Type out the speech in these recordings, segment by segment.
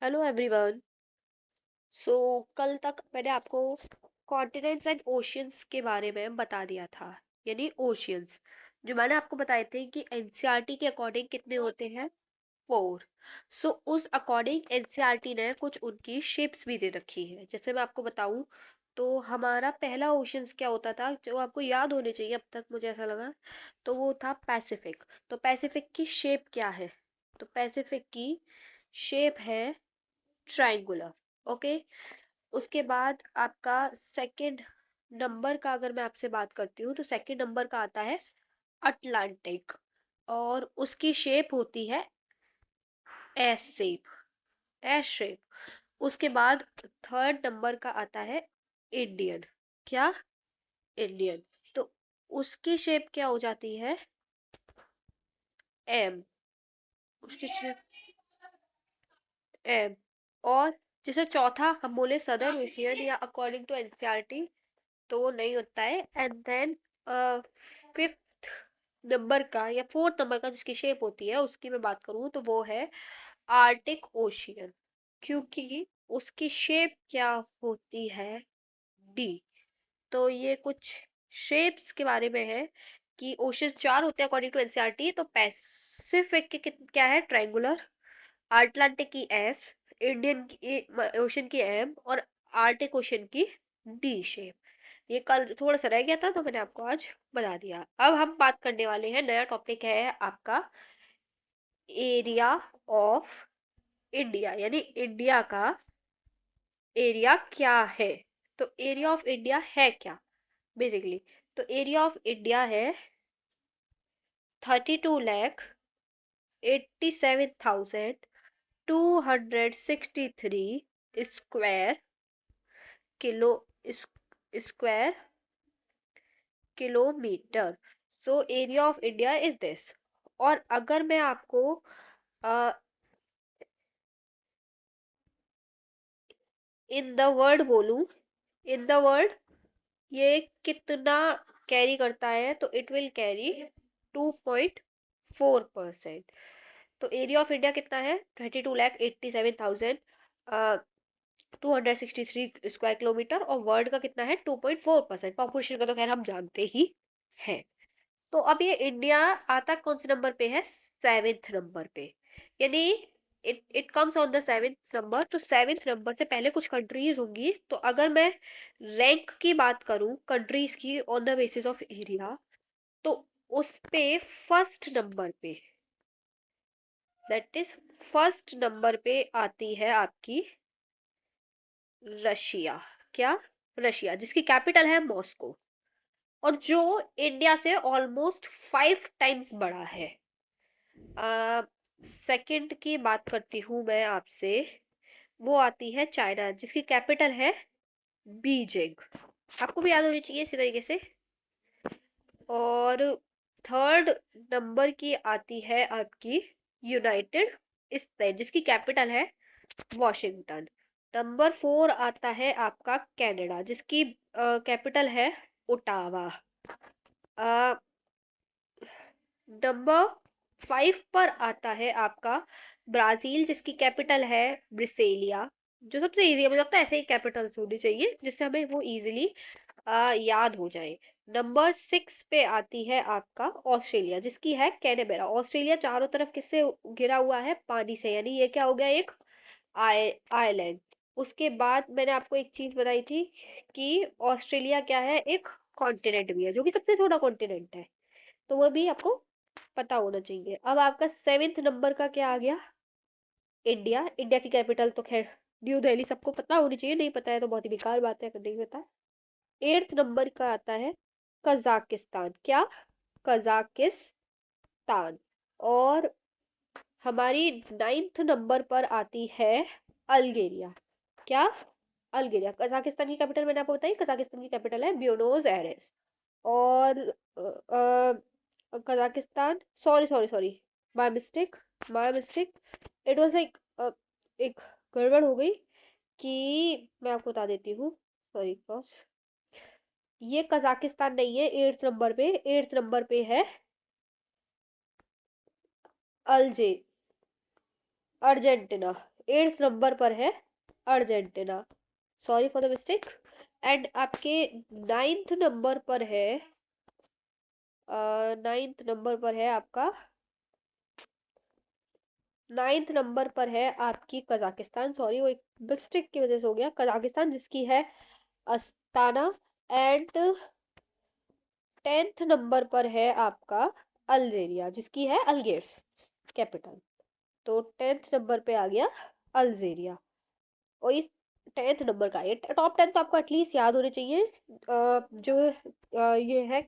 Hello everyone. सो कल तक मैंने आपको कॉन्टिनेंट्स एंड ओशियंस के बारे में बता दिया था, यानी ओशियंस जो मैंने आपको बताए थे कि एनसीईआरटी के अकॉर्डिंग कितने होते हैं, 4। सो उस अकॉर्डिंग एनसीईआरटी ने कुछ उनकी शेप्स भी दे रखी है। जैसे मैं आपको बताऊं तो हमारा पहला ओशियंस क्या होता था, जो आपको याद होने चाहिए, अब तक मुझे ऐसा लगा, तो वो था पैसिफिक। तो पैसिफिक की शेप क्या है? तो पैसिफिक की शेप है ट्रायंगुलर। ओके। उसके बाद आपका सेकंड नंबर का अगर मैं आपसे बात करती हूँ तो सेकंड नंबर का आता है अटलांटिक, और उसकी शेप होती है एस शेप। S shape. उसके बाद थर्ड नंबर का आता है इंडियन। क्या? इंडियन। तो उसकी शेप क्या हो जाती है? एम। उसकी शेप एम। और जैसे चौथा हम बोले सदर्न एशियन या अकॉर्डिंग टू एनसीईआरटी, तो वो नहीं होता है। एंड देन फिफ्थ नंबर का या फोर्थ नंबर का जिसकी शेप होती है उसकी मैं बात करूं तो वो है आर्टिक ओशियन, क्योंकि उसकी शेप क्या होती है? डी। तो ये कुछ शेप्स के बारे में है कि ओशियन चार होते हैं अकॉर्डिंग टू एनसीईआरटी। तो पैसिफिक के क्या है? ट्रायंगुलर। अटलांटिक की एस, इंडियन की ओशन की एम, और आर्टिक ओशन की डी शेप। ये कल थोड़ा सा रह गया था तो मैंने आपको आज बता दिया। अब हम बात करने वाले हैं, नया टॉपिक है आपका एरिया ऑफ इंडिया, यानी इंडिया का एरिया क्या है। तो एरिया ऑफ इंडिया है क्या बेसिकली? तो एरिया ऑफ इंडिया है 32,87,263 square kilo square kilometre. So area of India is this. और अगर मैं आपको इन द वर्ड बोलूं, इन द वर्ड ये कितना कैरी करता है, तो इट विल कैरी 2.4%। तो एरिया ऑफ इंडिया कितना है? 32,87,263 स्क्वायर किलोमीटर, और वर्ल्ड का कितना है? 2.4%। पॉपुलेशन का तो खैर हम जानते ही हैं। तो अब ये इंडिया आता कौन से नंबर पे है? सेवेंथ नंबर पे, यानी it it comes on the seventh number. तो सेवेंथ नंबर से पहले कुछ कंट्रीज होंगी। तो अगर मैं रैंक की बात करूं कंट्रीज की on the basis of area, तो उस पे फर्स्ट नंबर पे, दैट इज फर्स्ट नंबर पे आती है आपकी रशिया। क्या? रशिया, जिसकी कैपिटल है मॉस्को, और जो इंडिया से ऑलमोस्ट 5 टाइम्स बड़ा है। सेकंड की बात करती हूँ मैं आपसे, वो आती है चाइना, जिसकी कैपिटल है बीजिंग। आपको भी याद होनी चाहिए इसी तरीके से। और थर्ड नंबर की आती है आपकी यूनाइटेड स्टेट, जिसकी कैपिटल है वॉशिंगटन। नंबर 4 आता है आपका कनाडा, जिसकी कैपिटल है ओटावा। नंबर 5 पर आता है आपका ब्राजील, जिसकी कैपिटल है ब्रिसेलिया। जो सबसे इजी है, मुझे लगता है ऐसे ही कैपिटल होनी चाहिए जिससे हमें वो इजीली याद हो जाए। नंबर 6 पे आती है आपका ऑस्ट्रेलिया, जिसकी है कैनबेरा। ऑस्ट्रेलिया चारों तरफ किससे घिरा हुआ है? पानी से, यानी ये क्या हो गया? एक आइलैंड। उसके बाद मैंने आपको एक चीज बताई थी कि ऑस्ट्रेलिया क्या है? एक कॉन्टिनेंट भी है, जो कि सबसे छोटा कॉन्टिनेंट है। तो वो भी आपको पता होना चाहिए। अब आपका सेवेंथ नंबर का क्या आ गया? इंडिया। इंडिया की कैपिटल तो खैर न्यू दिल्ली, सबको पता होनी चाहिए, नहीं पता है तो बहुत ही बेकार बात है अगर नहीं पता। एट्थ नंबर का आता है कजाकिस्तान। क्या? कजाकिस्तान। और हमारी नाइन्थ नंबर पर आती है अल्गेरिया। क्या? अल्गेरिया। कजाकिस्तान की कैपिटल मैंने आपको बताई, कजाकिस्तान की कैपिटल है ब्यूनोस एयरेस। और Kazakhstan, sorry sorry sorry, my mistake, my mistake. It was like एक गड़बड़ हो गई कि मैं आपको बता देती हूँ। सॉरी क्रॉस, ये कजाकिस्तान नहीं है एट्थ नंबर पे। एट्थ नंबर पे है अल्जे अर्जेंटीना। 8th नंबर पर है Argentina, sorry for the mistake. And आपके 9th नंबर पर है 9th नंबर पर है आपका 9th नंबर पर है आपकी कजाकिस्तान, सॉरी वो एक मिस्टेक की वजह से हो गया, कजाकिस्तान जिसकी है अस्ताना। एंड 10th नंबर पर है आपका अल्जीरिया जिसकी है अल्गियर्स कैपिटल। तो 10th नंबर पे आ गया अल्जीरिया। और इस 10th नंबर का ये टॉप 10 तो आपको एटलीस्ट याद होने चाहिए। जो ये है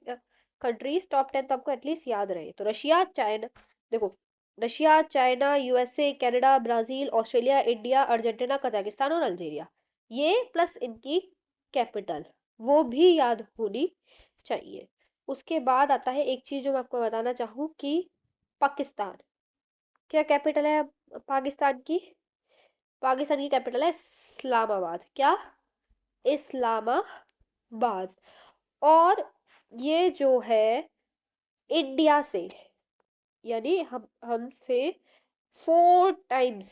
कंट्रीज टॉप 10 तो आपको एटलीस्ट याद रहे। तो रशिया, चाइना, देखो Russia, China, USA, Canada, Brazil, Australia, India, Argentina, Kazakhstan और अल्जीरिया, ये प्लस इनकी कैपिटल वो भी याद होनी चाहिए। उसके बाद आता है एक चीज जो मैं आपको बताना चाहूँ कि पाकिस्तान, क्या कैपिटल है पाकिस्तान की? पाकिस्तान की कैपिटल है इस्लामाबाद। क्या? इस्लामाबाद। और ये जो है इंडिया से, यानी हम हमसे 4 टाइम्स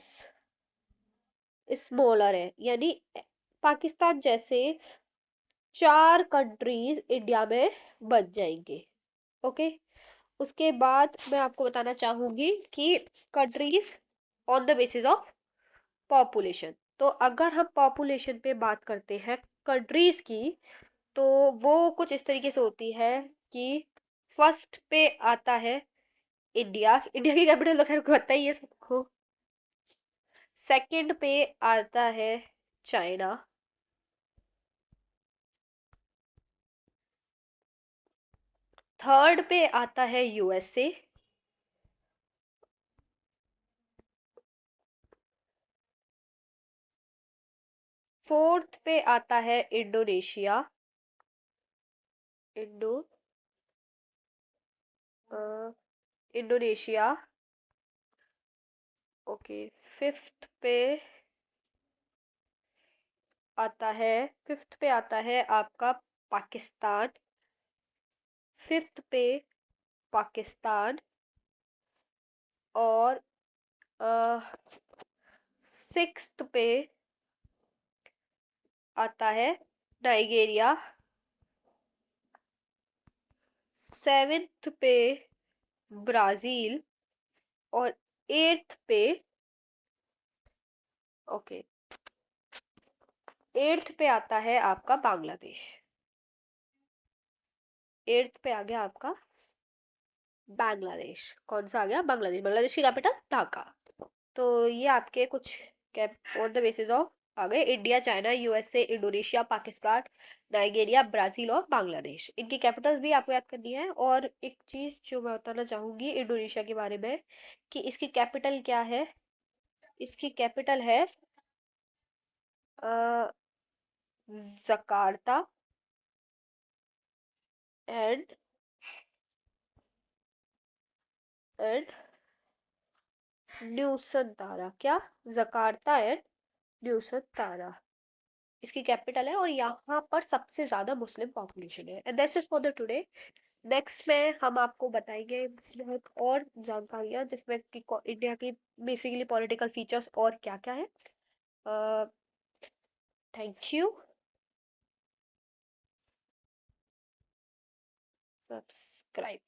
स्मॉलर है, यानी पाकिस्तान जैसे 4 कंट्रीज इंडिया में बन जाएंगे। ओके। उसके बाद मैं आपको बताना चाहूंगी कि countries on the basis of population. तो अगर हम पॉपुलेशन पे बात करते हैं कंट्रीज की, तो वो कुछ इस तरीके से होती है कि फर्स्ट पे आता है इंडिया, इंडिया की कैपिटल तो खैर पता ही है सबको। सेकंड पे आता है चाइना। थर्ड पे आता है यूएसए। फोर्थ पे आता है Indonesia. Indo Indonesia. Okay. Fifth पे आता है फिफ्थ पे आता है आपका पाकिस्तान। फिफ्थ पे पाकिस्तान। और सिक्स्थ पे आता है नाइजीरिया। सेवेंथ पे ब्राजील। और eighth pay, okay, eighth pay आता है आपका बांग्लादेश। एट्थ पे आ गया आपका बांग्लादेश। कौन सा आ गया? बांग्लादेश। बांग्लादेश की कैपिटल ढाका। तो ये आपके कुछ cap on the basis of आ गए India, China, USA, Indonesia, Pakistan, Nigeria, Brazil और बांग्लादेश। इनकी कैपिटल्स भी आपको याद करनी है। और एक चीज जो मैं बताना चाहूंगी इंडोनेशिया के बारे में कि इसकी कैपिटल क्या है। इसकी कैपिटल है जकार्ता। And and न्यूसंतारा। क्या? जकार्ता एंड न्यूसंतारा इसकी कैपिटल है। और यहाँ पर सबसे ज्यादा मुस्लिम पॉपुलेशन है। And that's it for the today. Next में हम आपको बताएंगे बहुत और जानकारियां जिसमें कि इंडिया की बेसिकली पॉलिटिकल फीचर्स और क्या क्या है। Thank you. सब्सक्राइब।